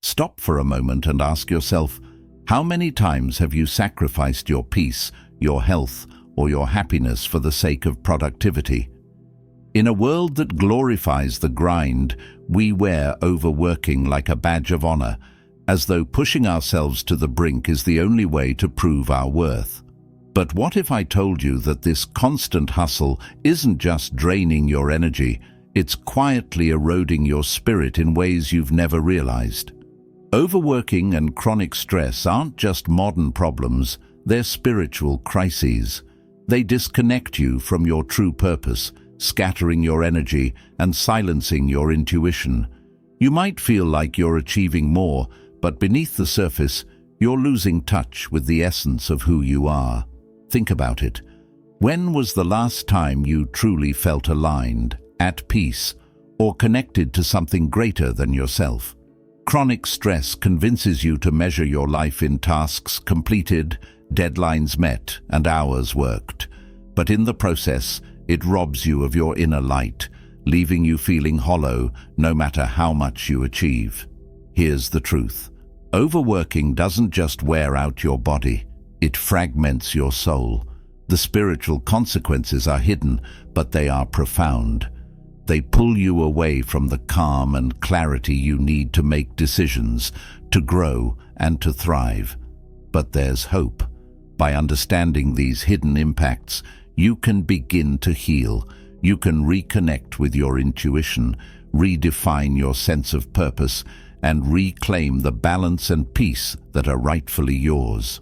Stop for a moment and ask yourself, how many times have you sacrificed your peace, your health, or your happiness for the sake of productivity? In a world that glorifies the grind, we wear overworking like a badge of honor, as though pushing ourselves to the brink is the only way to prove our worth. But what if I told you that this constant hustle isn't just draining your energy, it's quietly eroding your spirit in ways you've never realized? Overworking and chronic stress aren't just modern problems, they're spiritual crises. They disconnect you from your true purpose, scattering your energy and silencing your intuition. You might feel like you're achieving more, but beneath the surface, you're losing touch with the essence of who you are. Think about it. When was the last time you truly felt aligned, at peace, or connected to something greater than yourself? Chronic stress convinces you to measure your life in tasks completed, deadlines met, and hours worked. But in the process, it robs you of your inner light, leaving you feeling hollow no matter how much you achieve. Here's the truth. Overworking doesn't just wear out your body, it fragments your soul. The spiritual consequences are hidden, but they are profound. They pull you away from the calm and clarity you need to make decisions, to grow and to thrive. But there's hope. By understanding these hidden impacts, you can begin to heal. You can reconnect with your intuition, redefine your sense of purpose, and reclaim the balance and peace that are rightfully yours.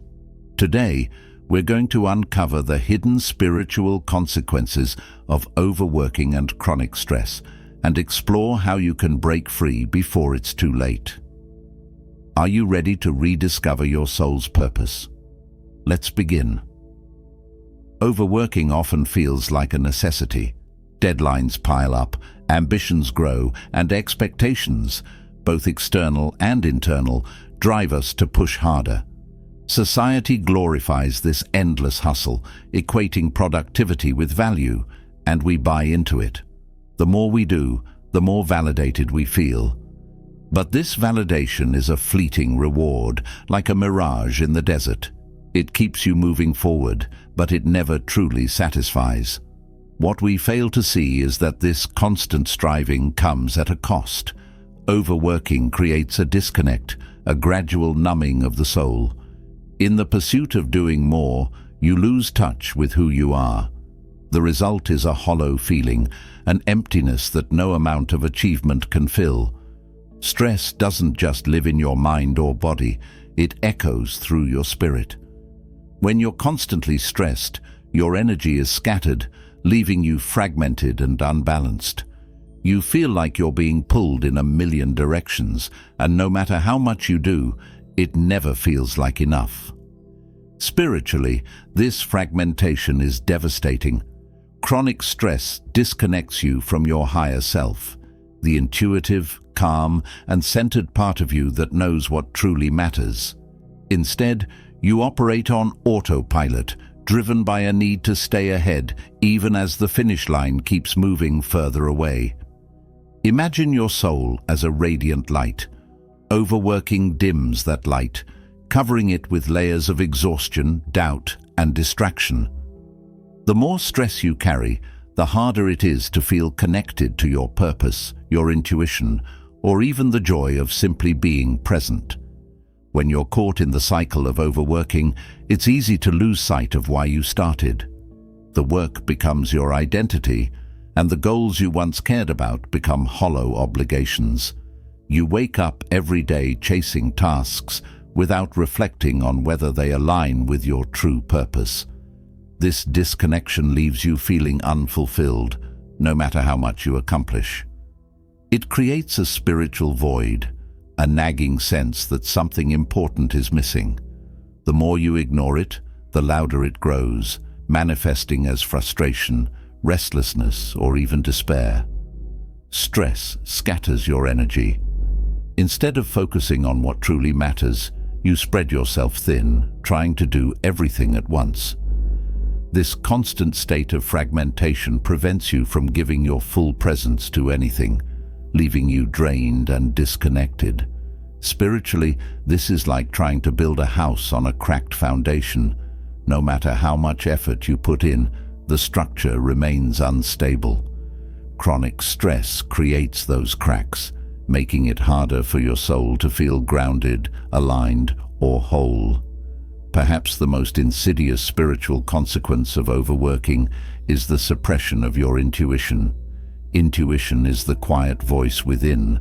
Today, we're going to uncover the hidden spiritual consequences of overworking and chronic stress, and explore how you can break free before it's too late. Are you ready to rediscover your soul's purpose? Let's begin. Overworking often feels like a necessity. Deadlines pile up, ambitions grow, and expectations, both external and internal, drive us to push harder. Society glorifies this endless hustle, equating productivity with value, and we buy into it. The more we do, the more validated we feel. But this validation is a fleeting reward, like a mirage in the desert. It keeps you moving forward, but it never truly satisfies. What we fail to see is that this constant striving comes at a cost. Overworking creates a disconnect, a gradual numbing of the soul. In the pursuit of doing more, you lose touch with who you are. The result is a hollow feeling, an emptiness that no amount of achievement can fill. Stress doesn't just live in your mind or body, it echoes through your spirit. When you're constantly stressed, your energy is scattered, leaving you fragmented and unbalanced. You feel like you're being pulled in a million directions, and no matter how much you do, it never feels like enough. Spiritually, this fragmentation is devastating. Chronic stress disconnects you from your higher self, the intuitive, calm, and centered part of you that knows what truly matters. Instead, you operate on autopilot, driven by a need to stay ahead, even as the finish line keeps moving further away. Imagine your soul as a radiant light. Overworking dims that light, covering it with layers of exhaustion, doubt, and distraction. The more stress you carry, the harder it is to feel connected to your purpose, your intuition, or even the joy of simply being present. When you're caught in the cycle of overworking, it's easy to lose sight of why you started. The work becomes your identity, and the goals you once cared about become hollow obligations. You wake up every day chasing tasks without reflecting on whether they align with your true purpose. This disconnection leaves you feeling unfulfilled, no matter how much you accomplish. It creates a spiritual void, a nagging sense that something important is missing. The more you ignore it, the louder it grows, manifesting as frustration, restlessness, or even despair. Stress scatters your energy. Instead of focusing on what truly matters, you spread yourself thin, trying to do everything at once. This constant state of fragmentation prevents you from giving your full presence to anything, leaving you drained and disconnected. Spiritually, this is like trying to build a house on a cracked foundation. No matter how much effort you put in, the structure remains unstable. Chronic stress creates those cracks, making it harder for your soul to feel grounded, aligned, or whole. Perhaps the most insidious spiritual consequence of overworking is the suppression of your intuition. Intuition is the quiet voice within,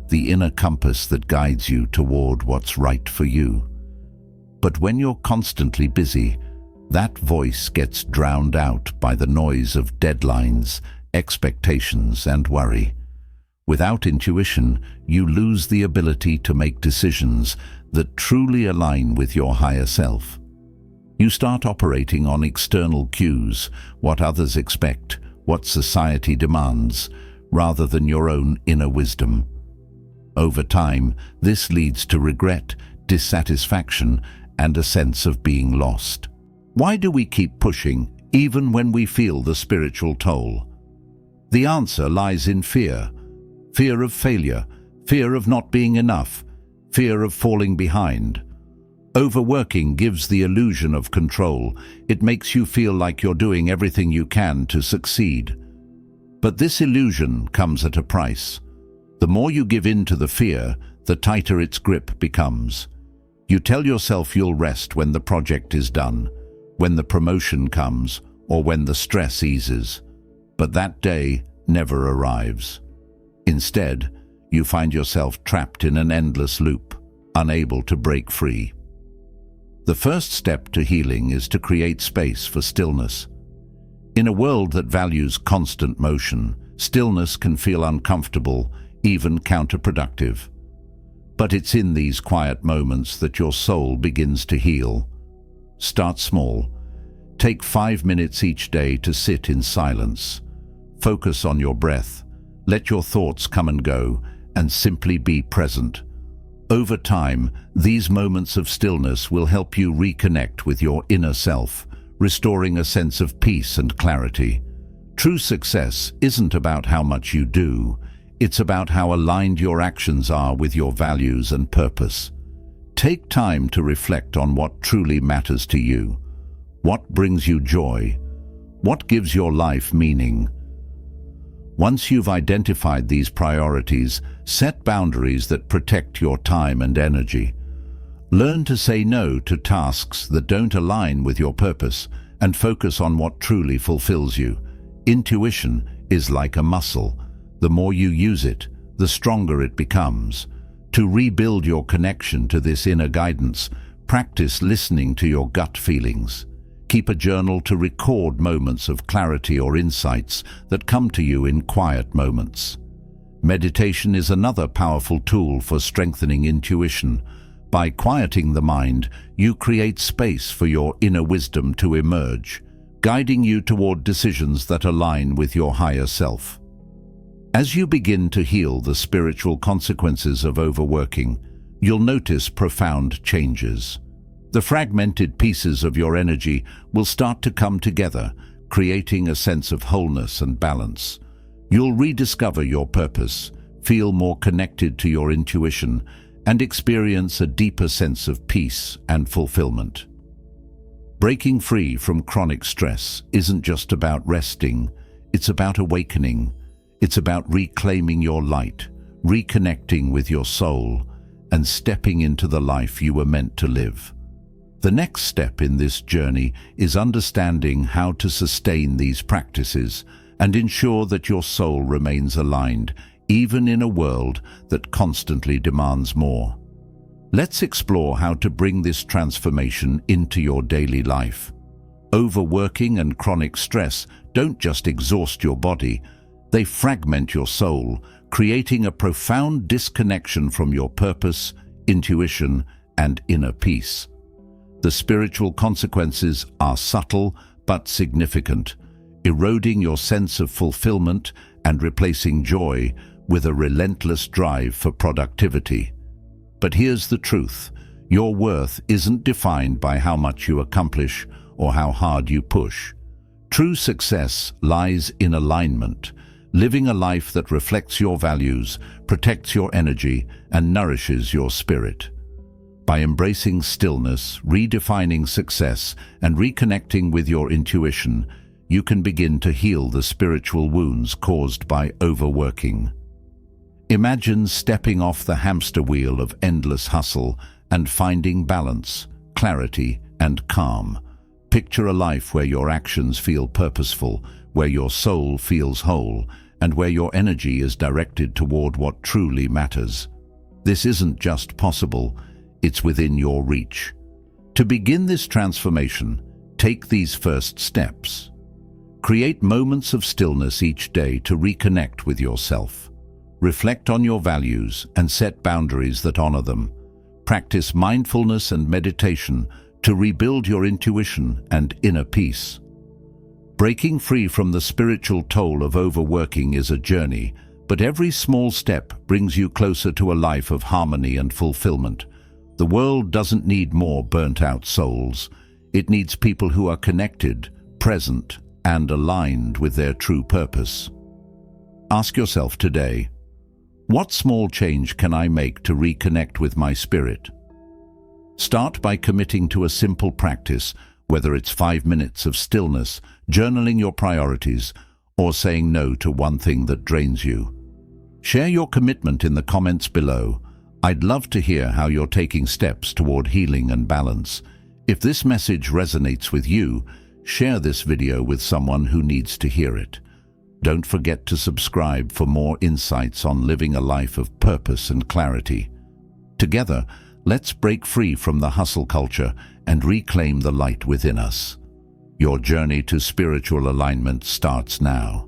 the inner compass that guides you toward what's right for you. But when you're constantly busy, that voice gets drowned out by the noise of deadlines, expectations, and worry. Without intuition, you lose the ability to make decisions that truly align with your higher self. You start operating on external cues, what others expect, what society demands, rather than your own inner wisdom. Over time, this leads to regret, dissatisfaction, and a sense of being lost. Why do we keep pushing, even when we feel the spiritual toll? The answer lies in fear. Fear of failure, fear of not being enough, fear of falling behind. Overworking gives the illusion of control. It makes you feel like you're doing everything you can to succeed. But this illusion comes at a price. The more you give in to the fear, the tighter its grip becomes. You tell yourself you'll rest when the project is done, when the promotion comes, or when the stress eases. But that day never arrives. Instead, you find yourself trapped in an endless loop, unable to break free. The first step to healing is to create space for stillness. In a world that values constant motion, stillness can feel uncomfortable, even counterproductive. But it's in these quiet moments that your soul begins to heal. Start small. Take 5 minutes each day to sit in silence. Focus on your breath. Let your thoughts come and go, and simply be present. Over time, these moments of stillness will help you reconnect with your inner self, restoring a sense of peace and clarity. True success isn't about how much you do, it's about how aligned your actions are with your values and purpose. Take time to reflect on what truly matters to you. What brings you joy? What gives your life meaning? Once you've identified these priorities, set boundaries that protect your time and energy. Learn to say no to tasks that don't align with your purpose and focus on what truly fulfills you. Intuition is like a muscle. The more you use it, the stronger it becomes. To rebuild your connection to this inner guidance, practice listening to your gut feelings. Keep a journal to record moments of clarity or insights that come to you in quiet moments. Meditation is another powerful tool for strengthening intuition. By quieting the mind, you create space for your inner wisdom to emerge, guiding you toward decisions that align with your higher self. As you begin to heal the spiritual consequences of overworking, you'll notice profound changes. The fragmented pieces of your energy will start to come together, creating a sense of wholeness and balance. You'll rediscover your purpose, feel more connected to your intuition, and experience a deeper sense of peace and fulfillment. Breaking free from chronic stress isn't just about resting, it's about awakening. It's about reclaiming your light, reconnecting with your soul, and stepping into the life you were meant to live. The next step in this journey is understanding how to sustain these practices and ensure that your soul remains aligned, even in a world that constantly demands more. Let's explore how to bring this transformation into your daily life. Overworking and chronic stress don't just exhaust your body, they fragment your soul, creating a profound disconnection from your purpose, intuition, and inner peace. The spiritual consequences are subtle but significant, eroding your sense of fulfillment and replacing joy with a relentless drive for productivity. But here's the truth: your worth isn't defined by how much you accomplish or how hard you push. True success lies in alignment, living a life that reflects your values, protects your energy, and nourishes your spirit. By embracing stillness, redefining success, and reconnecting with your intuition, you can begin to heal the spiritual wounds caused by overworking. Imagine stepping off the hamster wheel of endless hustle and finding balance, clarity, and calm. Picture a life where your actions feel purposeful, where your soul feels whole, and where your energy is directed toward what truly matters. This isn't just possible, it's within your reach. To begin this transformation, take these first steps. Create moments of stillness each day to reconnect with yourself. Reflect on your values and set boundaries that honor them. Practice mindfulness and meditation to rebuild your intuition and inner peace. Breaking free from the spiritual toll of overworking is a journey, but every small step brings you closer to a life of harmony and fulfillment. The world doesn't need more burnt-out souls. It needs people who are connected, present, and aligned with their true purpose. Ask yourself today, what small change can I make to reconnect with my spirit? Start by committing to a simple practice, whether it's 5 minutes of stillness, journaling your priorities, or saying no to one thing that drains you. Share your commitment in the comments below. I'd love to hear how you're taking steps toward healing and balance. If this message resonates with you, share this video with someone who needs to hear it. Don't forget to subscribe for more insights on living a life of purpose and clarity. Together, let's break free from the hustle culture and reclaim the light within us. Your journey to spiritual alignment starts now.